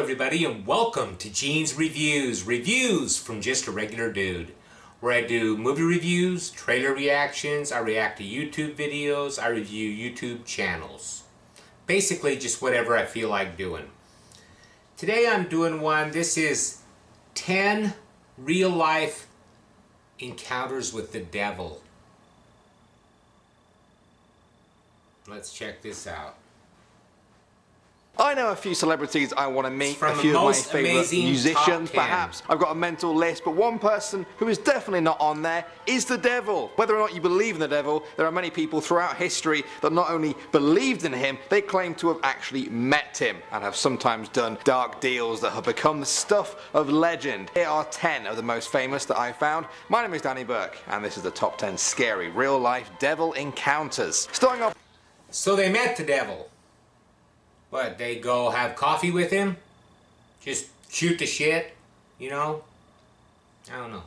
everybody, and welcome to Gene's Reviews from Just a Regular Dude, where I do movie reviews, trailer reactions, I react to YouTube videos, I review YouTube channels. Basically just whatever I feel like doing. Today I'm doing one. This is 10 real-life encounters with the devil. Let's check this out. I know a few celebrities I want to meet, From a few of my most favourite amazing musicians top 10. perhaps. I've got a mental list, but one person who is definitely not on there is the devil. Whether or not you believe in the devil, there are many people throughout history that not only believed in him, they claim to have actually met him and have sometimes done dark deals that have become the stuff of legend. Here are 10 of the most famous that I found. My name is Danny Burke, and this is the top 10 scary real-life devil encounters. Starting off. So they met the devil. What, they go have coffee with him? Just shoot the shit? You know? I don't know.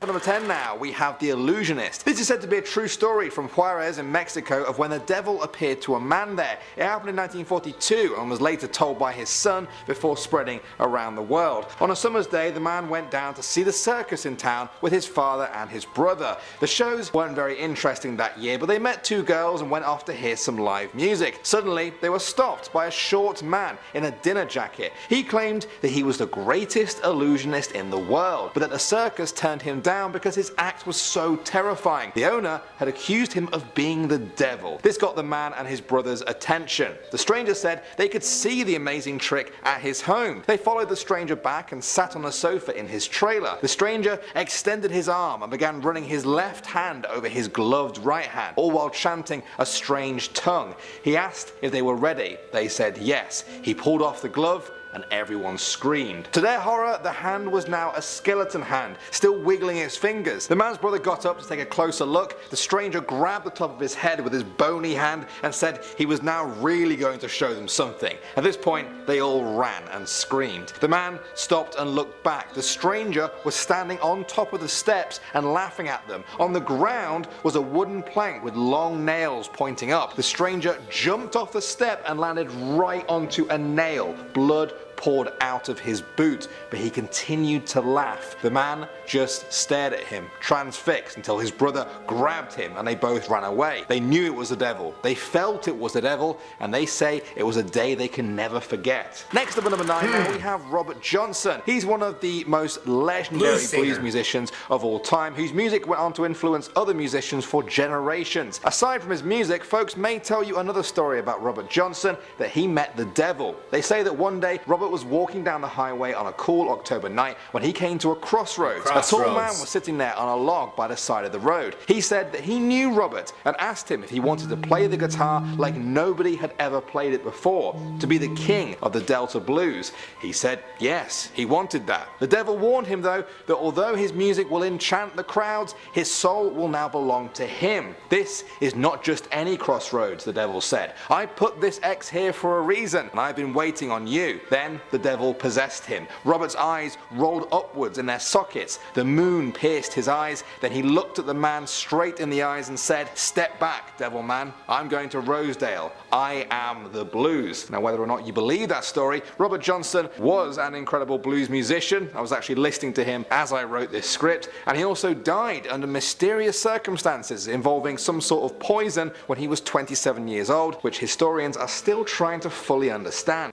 Number 10 now, we have The Illusionist. This is said to be a true story from Juarez in Mexico of when the devil appeared to a man there. It happened in 1942 and was later told by his son before spreading around the world. On a summer's day, the man went down to see the circus in town with his father and his brother. The shows weren't very interesting that year, but they met two girls and went off to hear some live music. Suddenly, they were stopped by a short man in a dinner jacket. He claimed that he was the greatest illusionist in the world, but that the circus turned him down because his act was so terrifying. The owner had accused him of being the devil. This got the man and his brother's attention. The stranger said they could see the amazing trick at his home. They followed the stranger back and sat on a sofa in his trailer. The stranger extended his arm and began running his left hand over his gloved right hand, all while chanting a strange tongue. He asked if they were ready. They said yes. He pulled off the glove and everyone screamed. To their horror, the hand was now a skeleton hand, still wiggling its fingers. The man's brother got up to take a closer look. The stranger grabbed the top of his head with his bony hand and said he was now really going to show them something. At this point, they all ran and screamed. The man stopped and looked back. The stranger was standing on top of the steps and laughing at them. On the ground was a wooden plank with long nails pointing up. The stranger jumped off the step and landed right onto a nail. Blood poured out of his boot, but he continued to laugh. The man just stared at him, transfixed, until his brother grabbed him and they both ran away. They knew it was the devil, they felt it was the devil, and they say it was a day they can never forget. Next up at number 9 now we have Robert Johnson. He's one of the most legendary blues musicians of all time, whose music went on to influence other musicians for generations. Aside from his music, folks may tell you another story about Robert Johnson, that he met the devil. They say that one day Robert was walking down the highway on a cool October night when he came to a crossroads. A tall man was sitting there on a log by the side of the road. He said that he knew Robert and asked him if he wanted to play the guitar like nobody had ever played it before, to be the king of the Delta blues. He said yes, he wanted that. The devil warned him though that although his music will enchant the crowds, his soul will now belong to him. This is not just any crossroads, the devil said. I put this X here for a reason, and I've been waiting on you. Then the devil possessed him. Robert's eyes rolled upwards in their sockets. The moon pierced his eyes. Then he looked at the man straight in the eyes and said, "Step back, devil man. I'm going to Rosedale. I am the blues." Now, whether or not you believe that story, Robert Johnson was an incredible blues musician. I was actually listening to him as I wrote this script, and he also died under mysterious circumstances involving some sort of poison when he was 27 years old, which historians are still trying to fully understand.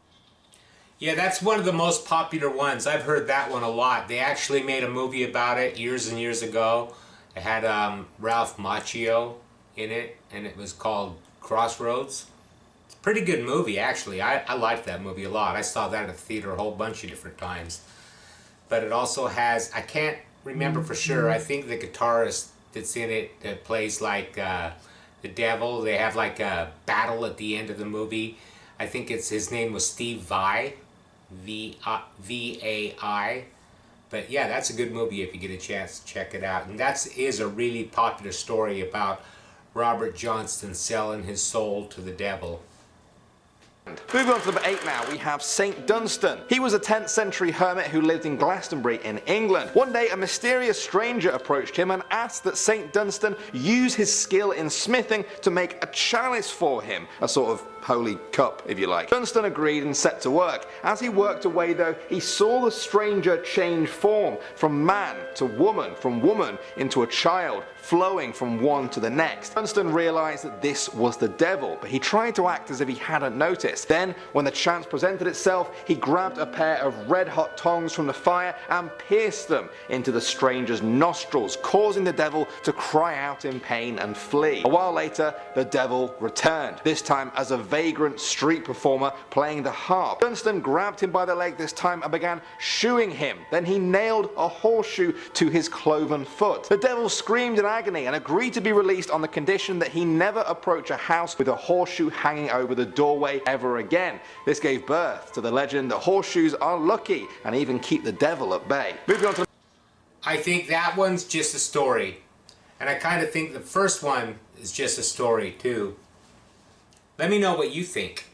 Yeah, that's one of the most popular ones. I've heard that one a lot. They actually made a movie about it years and years ago. It had Ralph Macchio in it, and it was called Crossroads. It's a pretty good movie, actually. I liked that movie a lot. I saw that at the theater a whole bunch of different times. But it also has, I can't remember for sure, I think the guitarist that's in it that plays like the devil, they have like a battle at the end of the movie. I think his name was Steve Vai. V-A-I. But yeah, that's a good movie if you get a chance to check it out. And that is a really popular story about Robert Johnson selling his soul to the devil. Moving on to number 8 now, we have Saint Dunstan. He was a 10th century hermit who lived in Glastonbury in England. One day a mysterious stranger approached him and asked that Saint Dunstan use his skill in smithing to make a chalice for him, a sort of holy cup, if you like. Dunstan agreed and set to work. As he worked away though, he saw the stranger change form from man to woman, from woman into a child, flowing from one to the next. Dunstan realized that this was the devil, but he tried to act as if he hadn't noticed. Then, when the chance presented itself, he grabbed a pair of red-hot tongs from the fire and pierced them into the stranger's nostrils, causing the devil to cry out in pain and flee. A while later, the devil returned, this time as a vagrant street performer playing the harp. Dunstan grabbed him by the leg this time and began shooing him. Then he nailed a horseshoe to his cloven foot. The devil screamed in agony and agreed to be released on the condition that he never approach a house with a horseshoe hanging over the doorway ever again. This gave birth to the legend that horseshoes are lucky and even keep the devil at bay. Moving on to I think that one's just a story. And I kind of think the first one is just a story too. Let me know what you think.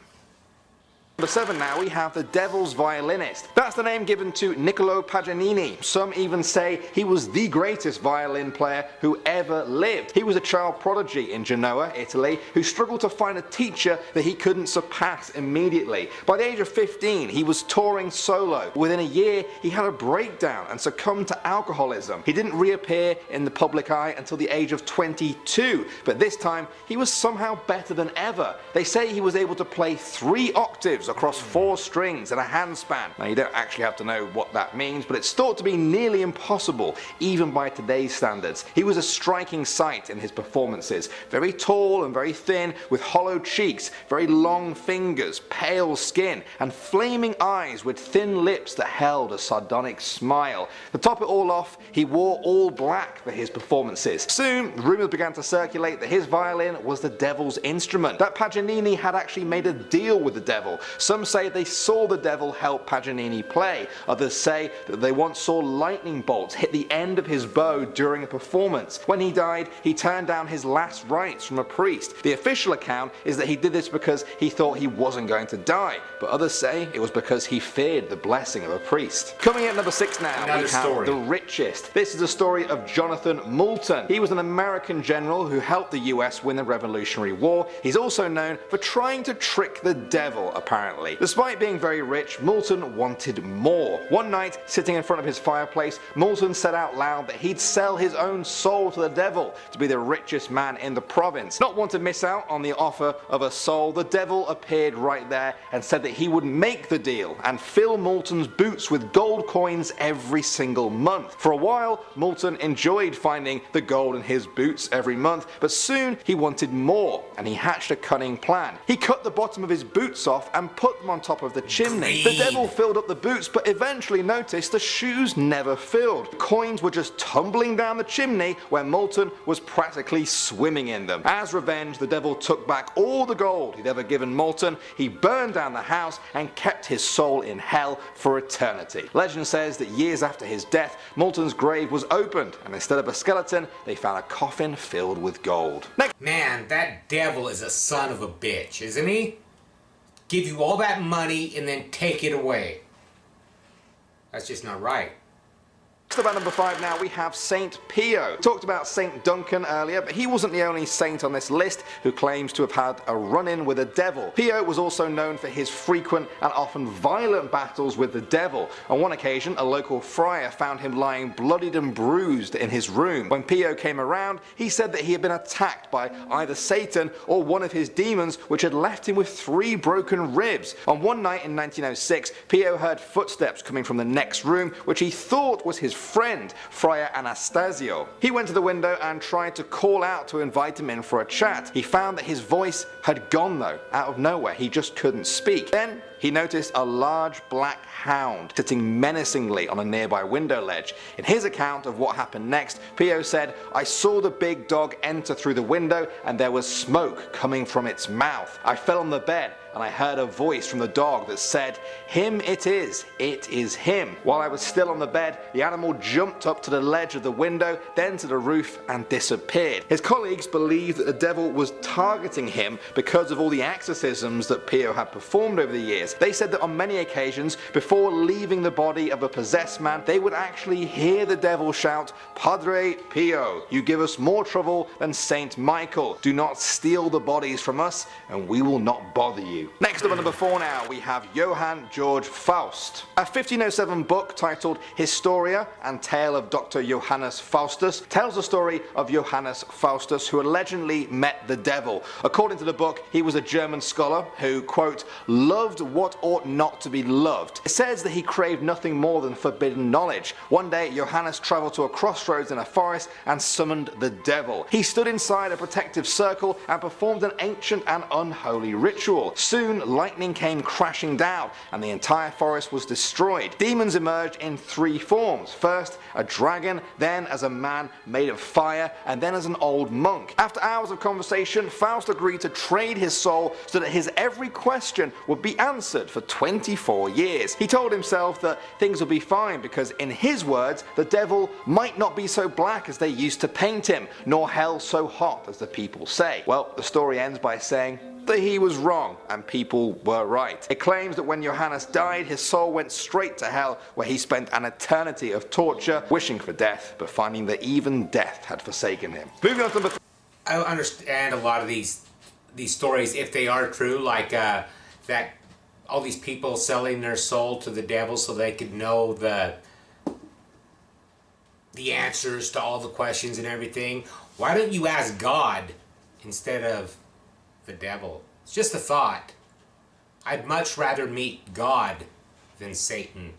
Number 7 now, we have the Devil's Violinist. That's the name given to Niccolo Paganini. Some even say he was the greatest violin player who ever lived. He was a child prodigy in Genoa, Italy, who struggled to find a teacher that he couldn't surpass immediately. By the age of 15, he was touring solo. Within a year, he had a breakdown and succumbed to alcoholism. He didn't reappear in the public eye until the age of 22, but this time he was somehow better than ever. They say he was able to play 3 octaves across 4 strings and a handspan. Now you don't actually have to know what that means, but it's thought to be nearly impossible even by today's standards. He was a striking sight in his performances. Very tall and very thin, with hollow cheeks, very long fingers, pale skin, and flaming eyes with thin lips that held a sardonic smile. To top it all off, he wore all black for his performances. Soon, rumours began to circulate that his violin was the devil's instrument, that Paganini had actually made a deal with the devil. Some say they saw the devil help Paganini play. Others say that they once saw lightning bolts hit the end of his bow during a performance. When he died, he turned down his last rites from a priest. The official account is that he did this because he thought he wasn't going to die, but others say it was because he feared the blessing of a priest. Coming in at number 6 now, we have The Richest. This is the story of Jonathan Moulton. He was an American general who helped the US win the Revolutionary War. He's also known for trying to trick the devil, apparently. Despite being very rich, Moulton wanted more. One night, sitting in front of his fireplace, Moulton said out loud that he'd sell his own soul to the devil to be the richest man in the province. Not one to miss out on the offer of a soul, the devil appeared right there and said that he would make the deal and fill Moulton's boots with gold coins every single month. For a while, Moulton enjoyed finding the gold in his boots every month, but soon he wanted more and he hatched a cunning plan. He cut the bottom of his boots off and put them on top of the chimney. The devil filled up the boots, but eventually noticed the shoes never filled. Coins were just tumbling down the chimney where Moulton was practically swimming in them. As revenge, the devil took back all the gold he'd ever given Moulton. He burned down the house and kept his soul in hell for eternity. Legend says that years after his death, Moulton's grave was opened, and instead of a skeleton, they found a coffin filled with gold. Man, that devil is a son of a bitch, isn't he? Give you all that money and then take it away. That's just not right. Next up at number 5 now, we have Saint Pio. Talked about Saint Duncan earlier, but he wasn't the only saint on this list who claims to have had a run-in with a devil. Pio was also known for his frequent and often violent battles with the devil. On one occasion, a local friar found him lying bloodied and bruised in his room. When Pio came around, he said that he had been attacked by either Satan or one of his demons, which had left him with 3 broken ribs. On one night in 1906, Pio heard footsteps coming from the next room, which he thought was his friend, Friar Anastasio. He went to the window and tried to call out to invite him in for a chat. He found that his voice had gone though, out of nowhere. He just couldn't speak. Then he noticed a large black hound sitting menacingly on a nearby window ledge. In his account of what happened next, Pio said, "I saw the big dog enter through the window and there was smoke coming from its mouth. I fell on the bed and I heard a voice from the dog that said, "Him it is him." While I was still on the bed, the animal jumped up to the ledge of the window, then to the roof, and disappeared. His colleagues believed that the devil was targeting him because of all the exorcisms that Pio had performed over the years. They said that on many occasions, before leaving the body of a possessed man, they would actually hear the devil shout, "Padre Pio, you give us more trouble than Saint Michael. Do not steal the bodies from us, and we will not bother you." Next up at number 4 now, we have Johann Georg Faust. A 1507 book titled Historia and Tale of Dr. Johannes Faustus tells the story of Johannes Faustus, who allegedly met the devil. According to the book, he was a German scholar who, quote, loved what ought not to be loved. It says that he craved nothing more than forbidden knowledge. One day, Johannes travelled to a crossroads in a forest and summoned the devil. He stood inside a protective circle and performed an ancient and unholy ritual. Soon, lightning came crashing down and the entire forest was destroyed. Demons emerged in 3 forms. First, a dragon, then as a man made of fire, and then as an old monk. After hours of conversation, Faust agreed to trade his soul so that his every question would be answered for 24 years. He told himself that things would be fine because, in his words, the devil might not be so black as they used to paint him, nor hell so hot as the people say. Well, the story ends by saying that he was wrong and people were right. It claims that when Johannes died, his soul went straight to hell, where he spent an eternity of torture, wishing for death, but finding that even death had forsaken him. Moving on to number 3. I understand a lot of these stories, if they are true, like that all these people selling their soul to the devil so they could know the answers to all the questions and everything. Why don't you ask God instead of the devil? It's just a thought. I'd much rather meet God than Satan.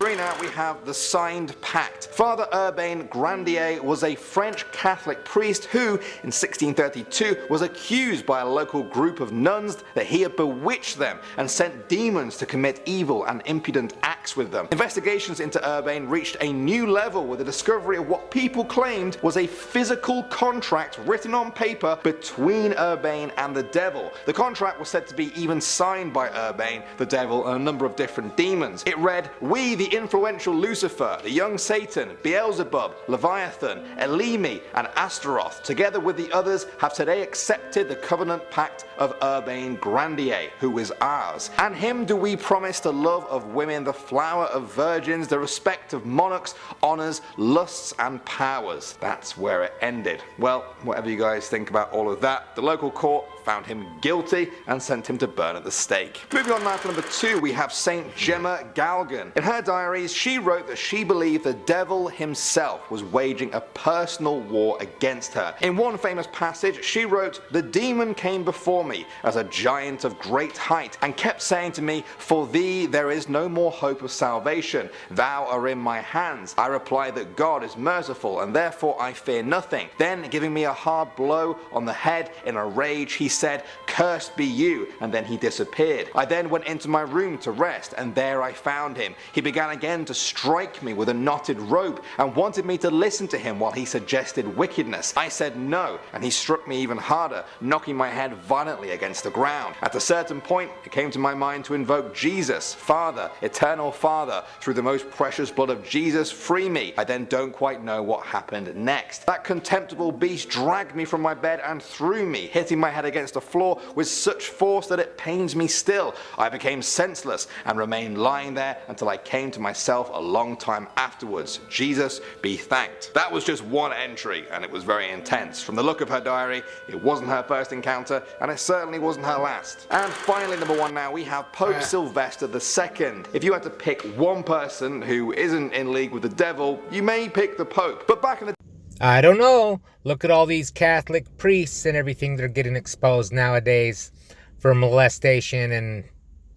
Now we have the Signed Pact. Father Urbain Grandier was a French Catholic priest who, in 1632, was accused by a local group of nuns that he had bewitched them and sent demons to commit evil and impudent acts with them. Investigations into Urbain reached a new level with the discovery of what people claimed was a physical contract written on paper between Urbain and the devil. The contract was said to be even signed by Urbain, the devil, and a number of different demons. It read, "We, the influential Lucifer, the young Satan, Beelzebub, Leviathan, Elimi, and Astaroth, together with the others, have today accepted the covenant pact of Urbain Grandier, who is ours. And him do we promise the love of women, the flower of virgins, the respect of monarchs, honors, lusts, and powers." That's where it ended. Well, whatever you guys think about all of that, the local court found him guilty and sent him to burn at the stake. Moving on now to number 2, we have Saint Gemma Galligan. In her diaries, she wrote that she believed the devil himself was waging a personal war against her. In one famous passage, she wrote, "The demon came before me as a giant of great height, and kept saying to me, 'For thee there is no more hope of salvation. Thou art in my hands.' I replied that God is merciful, and therefore I fear nothing. Then, giving me a hard blow on the head in a rage, he said, 'Cursed be you,' and then he disappeared. I then went into my room to rest, and there I found him. He began again to strike me with a knotted rope, and wanted me to listen to him while he suggested wickedness. I said no, and he struck me even harder, knocking my head violently against the ground. At a certain point, it came to my mind to invoke Jesus, Father, eternal Father, through the most precious blood of Jesus, free me. I then don't quite know what happened next. That contemptible beast dragged me from my bed and threw me, hitting my head against the floor with such force that it pains me still. I became senseless and remained lying there until I came to myself a long time afterwards. Jesus be thanked." That was just one entry, and it was very intense. From the look of her diary, it wasn't her first encounter, and it certainly wasn't her last. And finally, number 1 now, we have Pope Sylvester II. If you had to pick one person who isn't in league with the devil, you may pick the Pope. But back in the I don't know. Look at all these Catholic priests and everything they're getting exposed nowadays for molestation and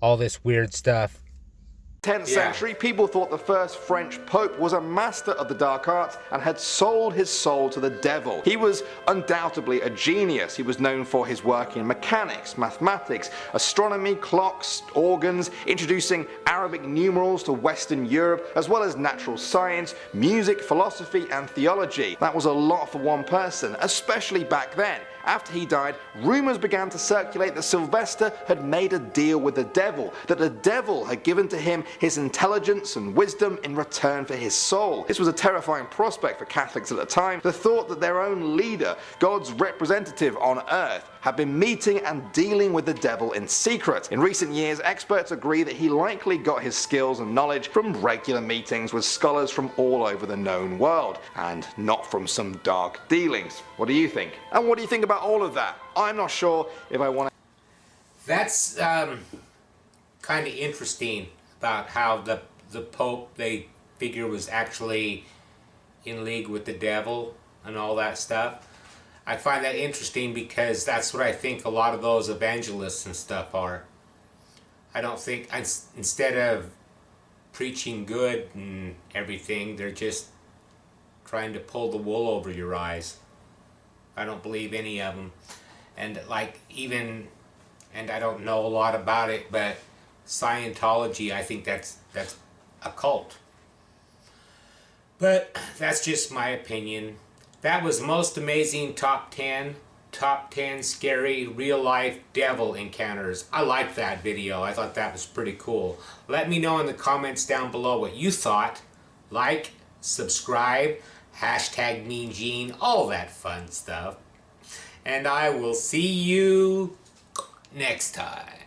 all this weird stuff. 10th century, people thought the first French pope was a master of the dark arts and had sold his soul to the devil. He was undoubtedly a genius. He was known for his work in mechanics, mathematics, astronomy, clocks, organs, introducing Arabic numerals to Western Europe, as well as natural science, music, philosophy, and theology. That was a lot for one person, especially back then. After he died, rumours began to circulate that Sylvester had made a deal with the devil, that the devil had given to him his intelligence and wisdom in return for his soul. This was a terrifying prospect for Catholics at the time, the thought that their own leader, God's representative on earth, had been meeting and dealing with the devil in secret. In recent years, experts agree that he likely got his skills and knowledge from regular meetings with scholars from all over the known world, and not from some dark dealings. What do you think? And what do you think about all of that? I'm not sure if I want to... That's kind of interesting about how the Pope, they figure, was actually in league with the devil and all that stuff. I find that interesting because that's what I think a lot of those evangelists and stuff are. I don't think, instead of preaching good and everything, they're just trying to pull the wool over your eyes. I don't believe any of them. And like even, and I don't know a lot about it, but Scientology, I think that's a cult. But that's just my opinion. That was Most Amazing Top 10 Scary Real Life Devil Encounters. I liked that video. I thought that was pretty cool. Let me know in the comments down below what you thought. Like, subscribe, hashtag Mean Gene, all that fun stuff. And I will see you next time.